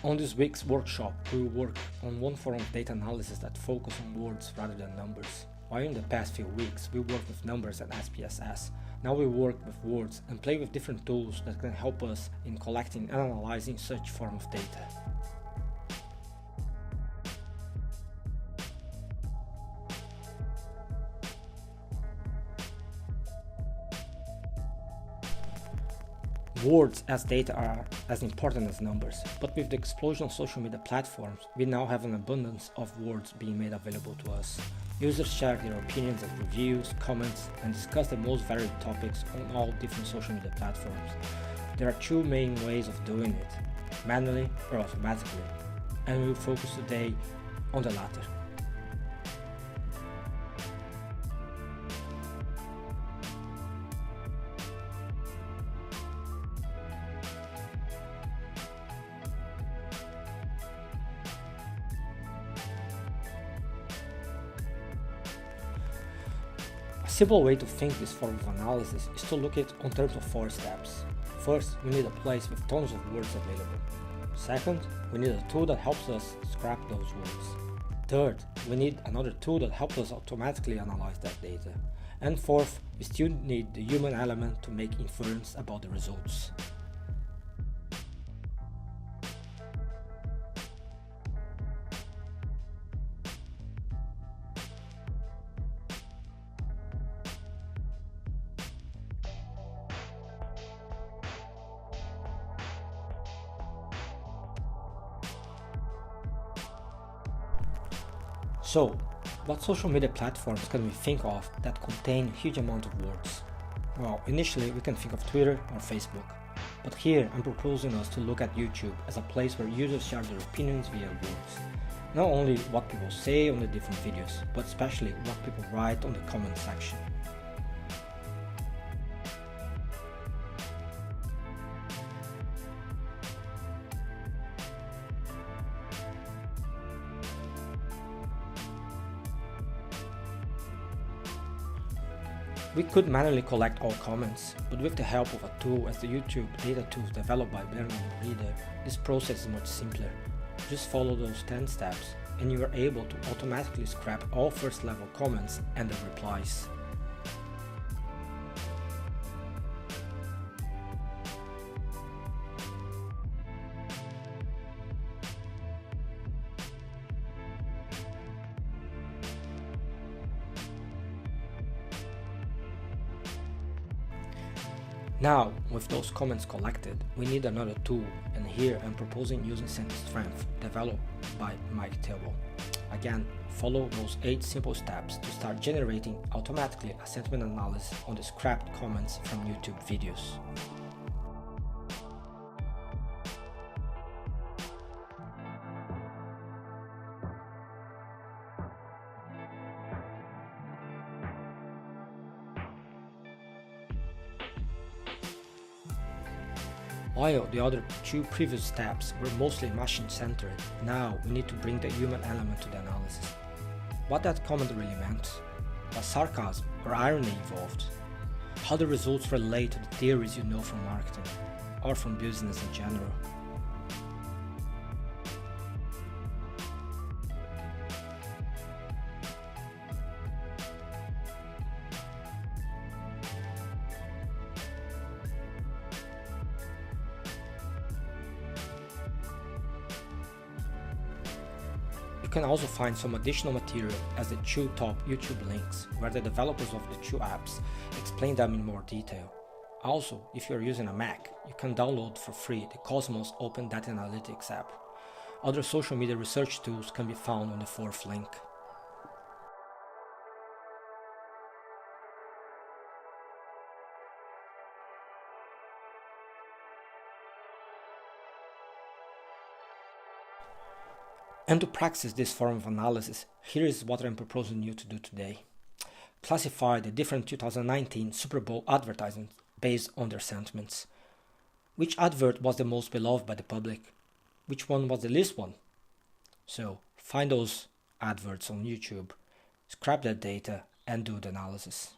On this week's workshop, we will work on one form of data analysis that focuses on words rather than numbers. While in the past few weeks we worked with numbers and SPSS, now we work with words and play with different tools that can help us in collecting and analyzing such form of data. Words as data are as important as numbers, but with the explosion of social media platforms, we now have an abundance of words being made available to us. Users share their opinions and reviews, comments, and discuss the most varied topics on all different social media platforms. There are two main ways of doing it, manually or automatically, and we will focus today on the latter. A simple way to think this form of analysis is to look at it in terms of 4 steps. First, we need a place with tons of words available. Second, we need a tool that helps us scrap those words. Third, we need another tool that helps us automatically analyze that data. And fourth, we still need the human element to make inference about the results. So, what social media platforms can we think of that contain a huge amount of words? Well, initially we can think of Twitter or Facebook, but here I'm proposing us to look at YouTube as a place where users share their opinions via words. Not only what people say on the different videos, but especially what people write on the comment section. We could manually collect all comments, but with the help of a tool as the YouTube data tools developed by Bernard Reader, this process is much simpler. Just follow those 10 steps and you are able to automatically scrap all first level comments and their replies. Now, with those comments collected, we need another tool, and here I'm proposing using sentence strength, developed by Mihalcea. Again, follow those 8 simple steps to start generating automatically a sentiment analysis on the scrapped comments from YouTube videos. While the other 2 previous steps were mostly machine-centered, now we need to bring the human element to the analysis. What that comment really meant? Was sarcasm or irony involved? How the results relate to the theories you know from marketing, or from business in general? You can also find some additional material as the 2 top YouTube links, where the developers of the 2 apps explain them in more detail. Also, if you are using a Mac, you can download for free the Cosmos Open Data Analytics app. Other social media research tools can be found on the 4th link. And to practice this form of analysis, here is what I'm proposing you to do today. Classify the different 2019 Super Bowl advertisements based on their sentiments. Which advert was the most beloved by the public? Which one was the least one? So, find those adverts on YouTube, scrap that data, and do the analysis.